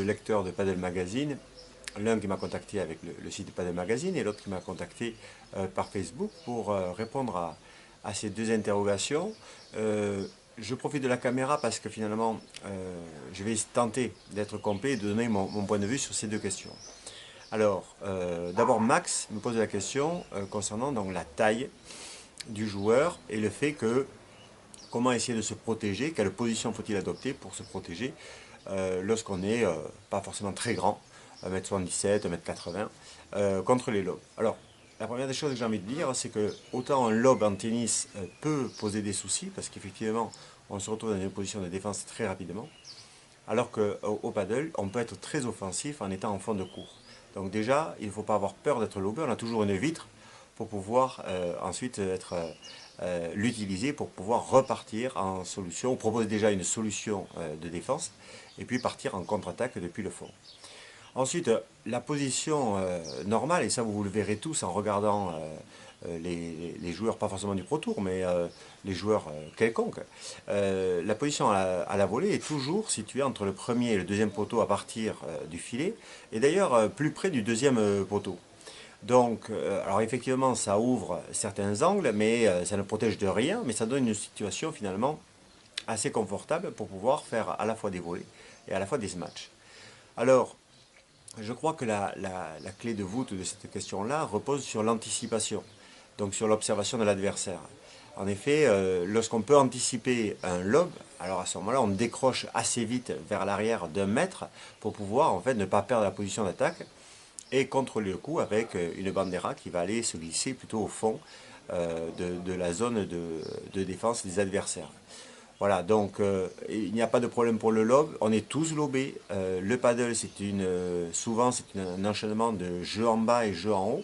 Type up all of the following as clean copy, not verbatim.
lecteurs de Padel Magazine, l'un qui m'a contacté avec le site de Padel Magazine et l'autre qui m'a contacté par Facebook pour répondre à ces deux interrogations. Je profite de la caméra parce que finalement, je vais tenter d'être complet et de donner mon point de vue sur ces deux questions. Alors, d'abord Max me pose la question concernant donc la taille du joueur et le fait que comment essayer de se protéger, quelle position faut-il adopter pour se protéger lorsqu'on n'est pas forcément très grand, 1m77, 1m80, contre les lobes. Alors, la première des choses que j'ai envie de dire, c'est que autant un lob en tennis peut poser des soucis, parce qu'effectivement, on se retrouve dans une position de défense très rapidement, alors qu'au paddle, on peut être très offensif en étant en fond de cours. Donc déjà, il ne faut pas avoir peur d'être lobé, on a toujours une vitre pour pouvoir ensuite l'utiliser pour pouvoir repartir en solution, ou proposer déjà une solution de défense, et puis partir en contre-attaque depuis le fond. Ensuite, la position normale, et ça vous le verrez tous en regardant les joueurs, pas forcément du Pro Tour, mais les joueurs quelconques, la position à la volée est toujours située entre le premier et le deuxième poteau à partir du filet, et d'ailleurs plus près du deuxième poteau. Donc, alors effectivement, ça ouvre certains angles, mais ça ne protège de rien, mais ça donne une situation finalement assez confortable pour pouvoir faire à la fois des volées et à la fois des matchs. Alors, je crois que la clé de voûte de cette question-là repose sur l'anticipation, donc sur l'observation de l'adversaire. En effet, lorsqu'on peut anticiper un lob, alors à ce moment-là, on décroche assez vite vers l'arrière d'un mètre pour pouvoir en fait ne pas perdre la position d'attaque et contrôler le coup avec une bandera qui va aller se glisser plutôt au fond de la zone de défense des adversaires. Voilà, donc il n'y a pas de problème pour le lob, on est tous lobés. Le paddle, souvent c'est un enchaînement de jeu en bas et jeu en haut.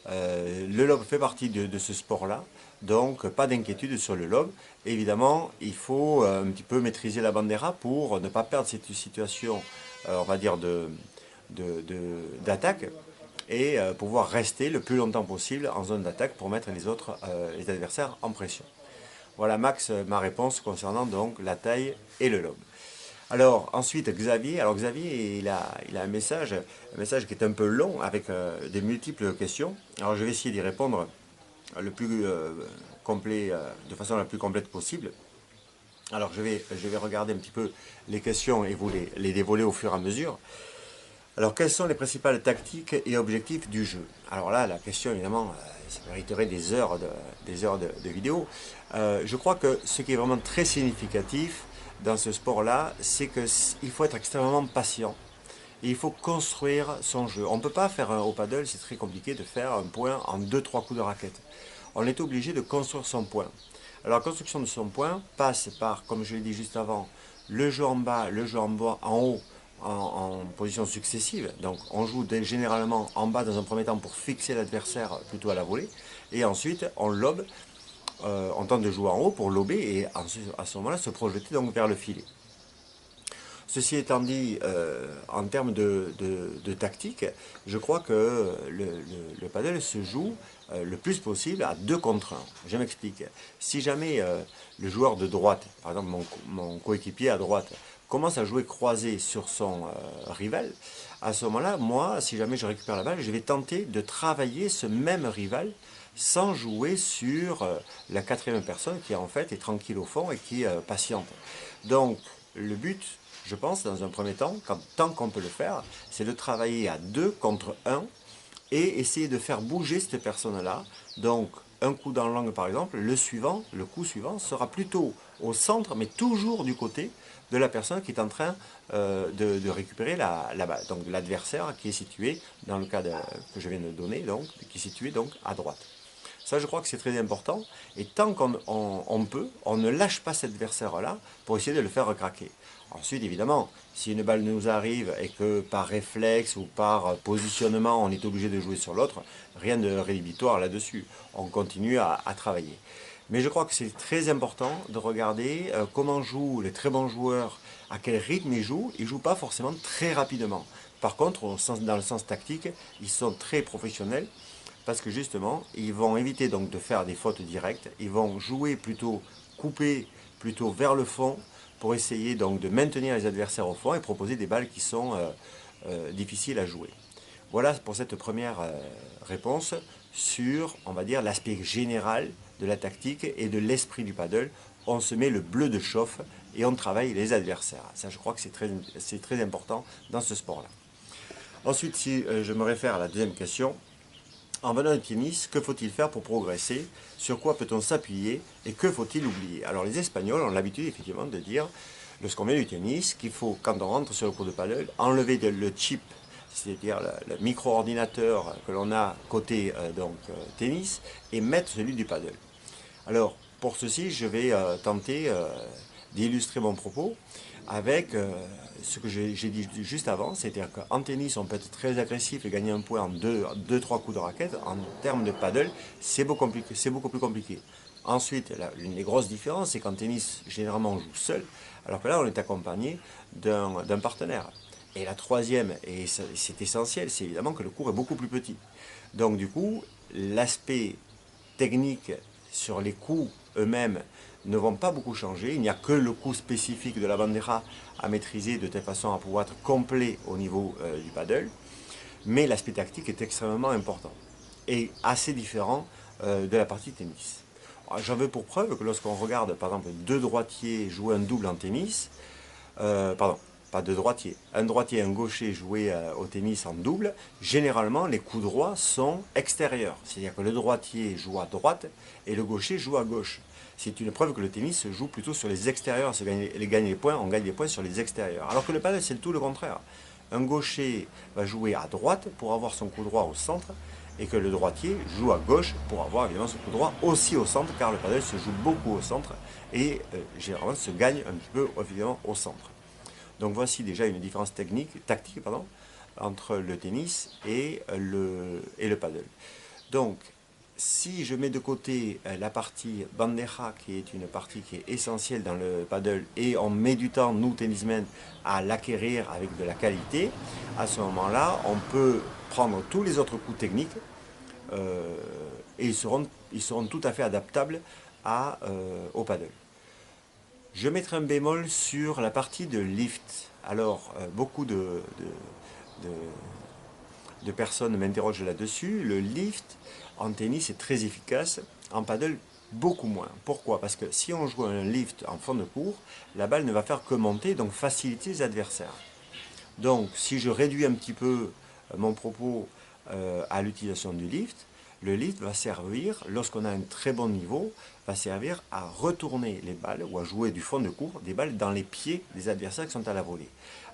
Le lob fait partie de ce sport-là, donc pas d'inquiétude sur le lob. Évidemment, il faut un petit peu maîtriser la bandera pour ne pas perdre cette situation, on va dire, d'attaque et pouvoir rester le plus longtemps possible en zone d'attaque pour mettre les adversaires en pression. Voilà Max, ma réponse concernant donc la taille et le lobe. Alors ensuite Xavier, il a un message qui est un peu long avec des multiples questions. Alors je vais essayer d'y répondre le plus complet, de façon la plus complète possible. Alors je vais regarder un petit peu les questions et vous les dévoiler au fur et à mesure. Alors, quelles sont les principales tactiques et objectifs du jeu? Alors là, la question, évidemment, ça mériterait des heures de vidéo. Je crois que ce qui est vraiment très significatif dans ce sport-là, c'est qu'il faut être extrêmement patient. Et il faut construire son jeu. On ne peut pas faire au paddle, c'est très compliqué de faire un point en deux-trois coups de raquette. On est obligé de construire son point. Alors la construction de son point passe par, comme je l'ai dit juste avant, le jeu en bas, le jeu en haut, en position successive. Donc on joue généralement en bas dans un premier temps pour fixer l'adversaire plutôt à la volée. Et ensuite on lobe, on tente de jouer en haut pour lober et ensuite, à ce moment-là se projeter donc vers le filet. Ceci étant dit, en termes de tactique, je crois que le paddle se joue le plus possible à 2 contre 1. Je m'explique. Si jamais le joueur de droite, par exemple mon coéquipier à droite, commence à jouer croisé sur son rival, à ce moment-là, moi, si jamais je récupère la balle, je vais tenter de travailler ce même rival sans jouer sur la quatrième personne qui en fait est tranquille au fond et qui patiente. Donc, le but, je pense, dans un premier temps, tant qu'on peut le faire, c'est de travailler à 2 contre 1 et essayer de faire bouger cette personne-là. Donc, un coup dans l'angle, par exemple, le coup suivant sera plutôt au centre, mais toujours du côté de la personne qui est en train de récupérer la balle. Donc, l'adversaire qui est situé, dans le cas que je viens de donner, donc, qui est situé donc à droite. Ça, je crois que c'est très important. Et tant qu'on peut, on ne lâche pas cet adversaire-là pour essayer de le faire craquer. Ensuite, évidemment, si une balle nous arrive et que par réflexe ou par positionnement, on est obligé de jouer sur l'autre, rien de rédhibitoire là-dessus. On continue à travailler. Mais je crois que c'est très important de regarder comment jouent les très bons joueurs, à quel rythme ils jouent. Ils ne jouent pas forcément très rapidement. Par contre, dans le sens tactique, ils sont très professionnels parce que justement, ils vont éviter donc de faire des fautes directes. Ils vont jouer plutôt coupé, plutôt vers le fond, pour essayer donc de maintenir les adversaires au fond et proposer des balles qui sont difficiles à jouer. Voilà pour cette première réponse sur, on va dire, l'aspect général de la tactique et de l'esprit du paddle. On se met le bleu de chauffe et on travaille les adversaires. Ça, je crois que c'est très important dans ce sport-là. Ensuite, si je me réfère à la deuxième question, en venant au tennis, que faut-il faire pour progresser? Sur quoi peut-on s'appuyer? Et que faut-il oublier? Alors les Espagnols ont l'habitude effectivement de dire, lorsqu'on vient du tennis, qu'il faut, quand on rentre sur le court de paddle, enlever le chip, c'est-à-dire le micro-ordinateur que l'on a côté tennis, et mettre celui du paddle. Alors, pour ceci, je vais tenter d'illustrer mon propos avec ce que j'ai dit juste avant, c'est-à-dire qu'en tennis, on peut être très agressif et gagner un point en 2-3 coups de raquette. En termes de paddle, c'est beaucoup plus compliqué. Ensuite, l'une des grosses différences, c'est qu'en tennis, généralement, on joue seul, alors que là, on est accompagné d'un partenaire. Et la troisième, et c'est essentiel, c'est évidemment que le court est beaucoup plus petit. Donc du coup, l'aspect technique sur les coups eux-mêmes ne vont pas beaucoup changer. Il n'y a que le coup spécifique de la bandera à maîtriser de telle façon à pouvoir être complet au niveau du paddle. Mais l'aspect tactique est extrêmement important et assez différent de la partie tennis. J'en veux pour preuve que lorsqu'on regarde par exemple deux droitiers jouer un double en tennis, pardon, pas deux droitiers, un droitier et un gaucher jouer au tennis en double, généralement les coups droits sont extérieurs. C'est-à-dire que le droitier joue à droite et le gaucher joue à gauche. C'est une preuve que le tennis se joue plutôt sur les extérieurs. On gagne les points sur les extérieurs. Alors que le paddle, c'est tout le contraire. Un gaucher va jouer à droite pour avoir son coup droit au centre et que le droitier joue à gauche pour avoir évidemment son coup droit aussi au centre, car le paddle se joue beaucoup au centre et généralement se gagne un petit peu évidemment au centre. Donc voici déjà une différence tactique entre le tennis et le paddle. Donc si je mets de côté la partie bandeja, qui est une partie qui est essentielle dans le paddle, et on met du temps, nous tennismen, à l'acquérir avec de la qualité, à ce moment-là, on peut prendre tous les autres coups techniques et ils seront tout à fait adaptables au paddle. Je mettrai un bémol sur la partie de lift. Alors, beaucoup de personnes m'interrogent là-dessus. Le lift en tennis est très efficace, en paddle beaucoup moins. Pourquoi? Parce que si on joue un lift en fond de court, la balle ne va faire que monter, donc faciliter les adversaires. Donc si je réduis un petit peu mon propos à l'utilisation du lift, le lift va servir, lorsqu'on a un très bon niveau, va servir à retourner les balles ou à jouer du fond de court des balles dans les pieds des adversaires qui sont à la volée.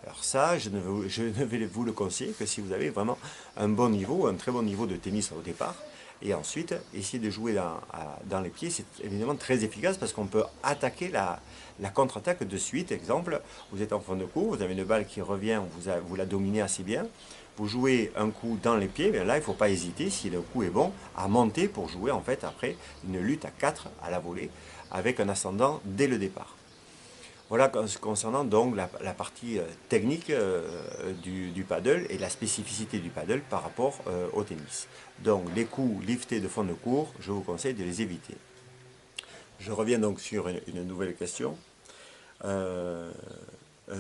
Alors ça, je ne vais vous le conseiller que si vous avez vraiment un bon niveau, un très bon niveau de tennis au départ. Et ensuite, essayer de jouer dans les pieds, c'est évidemment très efficace parce qu'on peut attaquer la contre-attaque de suite. Exemple, vous êtes en fond de court, vous avez une balle qui revient, vous la dominez assez bien. Vous jouez un coup dans les pieds, bien là, il ne faut pas hésiter, si le coup est bon, à monter pour jouer en fait après une lutte à 4 à la volée avec un ascendant dès le départ. Voilà concernant donc la partie technique du paddle et la spécificité du paddle par rapport au tennis. Donc les coups liftés de fond de court, je vous conseille de les éviter. Je reviens donc sur une nouvelle question.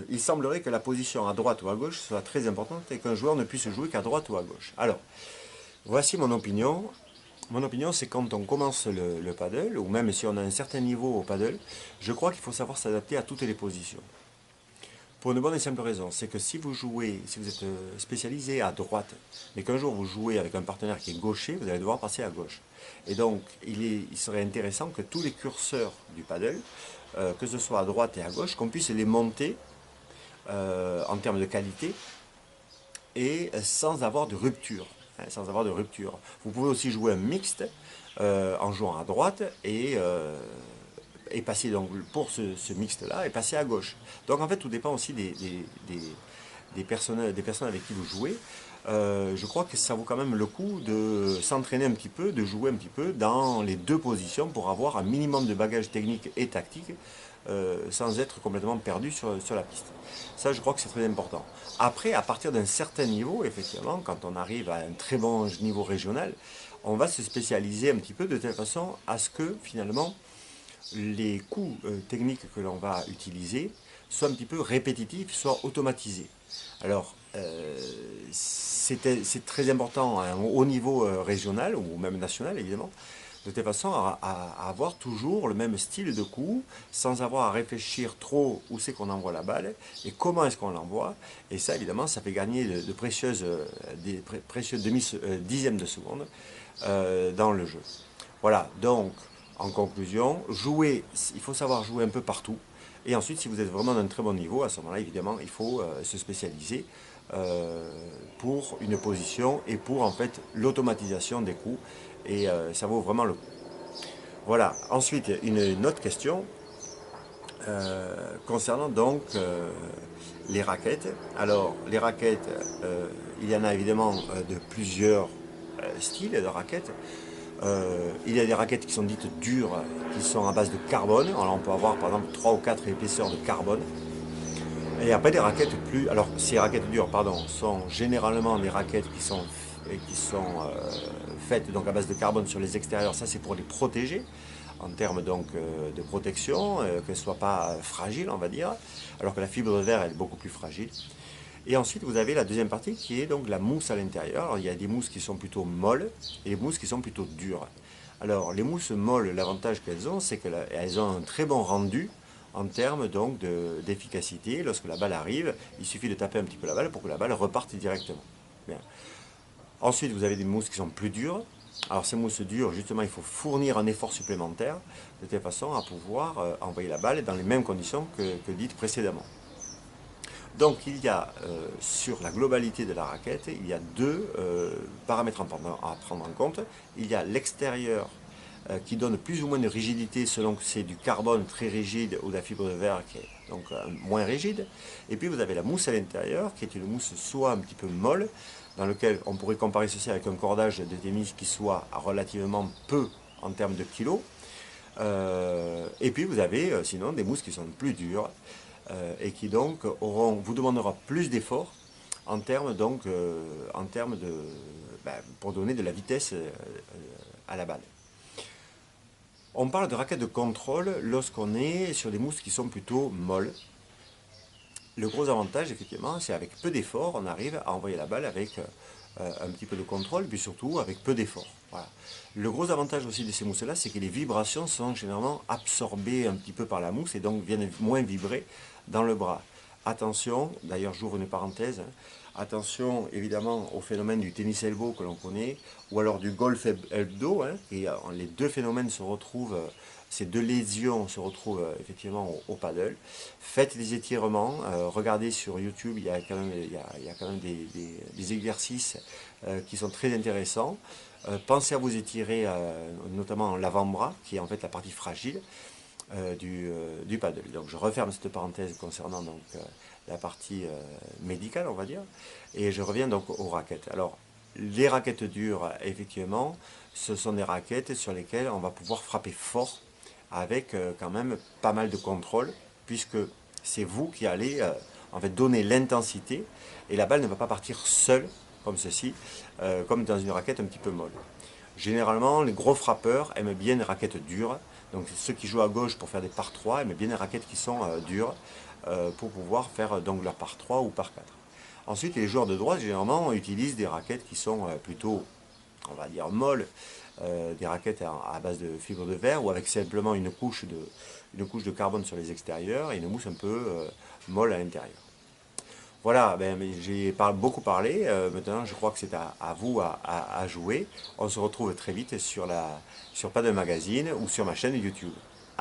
Il semblerait que la position à droite ou à gauche soit très importante et qu'un joueur ne puisse jouer qu'à droite ou à gauche. Alors, voici mon opinion. Mon opinion, c'est quand on commence le paddle, ou même si on a un certain niveau au paddle, je crois qu'il faut savoir s'adapter à toutes les positions. Pour une bonne et simple raison, c'est que si vous êtes spécialisé à droite, mais qu'un jour vous jouez avec un partenaire qui est gaucher, vous allez devoir passer à gauche. Et donc, il serait intéressant que tous les curseurs du paddle, que ce soit à droite et à gauche, qu'on puisse les monter en termes de qualité et sans avoir de rupture. Sans avoir de rupture. Vous pouvez aussi jouer un mixte en jouant à droite et passer donc pour ce mixte-là et passer à gauche. Donc en fait, tout dépend aussi des personnes avec qui vous jouez. Je crois que ça vaut quand même le coup de s'entraîner un petit peu, de jouer un petit peu dans les deux positions pour avoir un minimum de bagage technique et tactique sans être complètement perdu sur la piste. Ça, je crois que c'est très important. Après, à partir d'un certain niveau, effectivement, quand on arrive à un très bon niveau régional, on va se spécialiser un petit peu de telle façon à ce que, finalement, les coups techniques que l'on va utiliser soient un petit peu répétitifs, soient automatisés. Alors, c'est très important à un haut niveau régional ou même national évidemment, de telle façon à avoir toujours le même style de coup, sans avoir à réfléchir trop où c'est qu'on envoie la balle et comment est-ce qu'on l'envoie. Et ça, évidemment, ça fait gagner de précieuses, des précieux dixièmes de seconde dans le jeu. Voilà, donc, en conclusion, jouer, il faut savoir jouer un peu partout. Et ensuite, si vous êtes vraiment d'un très bon niveau, à ce moment-là, évidemment, il faut se spécialiser pour une position et pour en fait l'automatisation des coups. Et ça vaut vraiment le coup. Voilà. Ensuite, une autre question concernant donc les raquettes. Alors, les raquettes, il y en a évidemment de plusieurs styles de raquettes. Il y a des raquettes qui sont dites dures, qui sont à base de carbone. Alors, on peut avoir par exemple 3 ou 4 épaisseurs de carbone. Et après des raquettes plus... Alors ces raquettes dures, pardon, sont généralement des raquettes qui sont faites donc à base de carbone sur les extérieurs. Ça c'est pour les protéger en termes donc de protection, qu'elles ne soient pas fragiles on va dire, alors que la fibre de verre elle est beaucoup plus fragile. Et ensuite vous avez la deuxième partie qui est donc la mousse à l'intérieur. Alors, il y a des mousses qui sont plutôt molles et des mousses qui sont plutôt dures. Alors les mousses molles, l'avantage qu'elles ont, c'est qu'elles ont un très bon rendu en termes donc d'efficacité. Lorsque la balle arrive, il suffit de taper un petit peu la balle pour que la balle reparte directement. Bien. Ensuite, vous avez des mousses qui sont plus dures. Alors ces mousses dures, justement, il faut fournir un effort supplémentaire de telle façon à pouvoir envoyer la balle dans les mêmes conditions que dites précédemment. Donc il y a sur la globalité de la raquette, il y a deux paramètres à prendre en compte. Il y a l'extérieur qui donne plus ou moins de rigidité selon que c'est du carbone très rigide ou de la fibre de verre qui est donc moins rigide. Et puis vous avez la mousse à l'intérieur qui est une mousse soit un petit peu molle, dans lequel on pourrait comparer ceci avec un cordage de tennis qui soit relativement peu en termes de kilos. Et puis vous avez sinon des mousses qui sont plus dures et qui donc vous demandera plus d'efforts en termes donc pour donner de la vitesse à la balle. On parle de raquettes de contrôle lorsqu'on est sur des mousses qui sont plutôt molles. Le gros avantage, effectivement, c'est avec peu d'efforts, on arrive à envoyer la balle avec un petit peu de contrôle, puis surtout avec peu d'efforts. Voilà. Le gros avantage aussi de ces mousses-là, c'est que les vibrations sont généralement absorbées un petit peu par la mousse et donc viennent moins vibrer dans le bras. Attention, d'ailleurs j'ouvre une parenthèse, attention évidemment au phénomène du tennis elbow que l'on connaît, ou alors du golf elbow, et les deux phénomènes se retrouvent, ces deux lésions se retrouvent effectivement au paddle. Faites des étirements, regardez sur YouTube, il y a quand même des exercices qui sont très intéressants. Pensez à vous étirer notamment l'avant-bras, qui est en fait la partie fragile du paddle. Donc je referme cette parenthèse concernant donc, la partie médicale, on va dire, et je reviens donc aux raquettes. Alors, les raquettes dures, effectivement, ce sont des raquettes sur lesquelles on va pouvoir frapper fort, avec quand même pas mal de contrôle, puisque c'est vous qui allez en fait donner l'intensité, et la balle ne va pas partir seule, comme ceci, comme dans une raquette un petit peu molle. Généralement, les gros frappeurs aiment bien les raquettes dures. Donc ceux qui jouent à gauche pour faire des par 3 aiment bien les raquettes qui sont dures pour pouvoir faire donc leur par 3 ou par 4. Ensuite, les joueurs de droite, généralement, utilisent des raquettes qui sont plutôt, on va dire, molles, des raquettes à base de fibres de verre ou avec simplement une couche de carbone sur les extérieurs et une mousse un peu molle à l'intérieur. Voilà, j'ai beaucoup parlé, maintenant je crois que c'est à vous à jouer. On se retrouve très vite sur Paddle Magazine ou sur ma chaîne YouTube.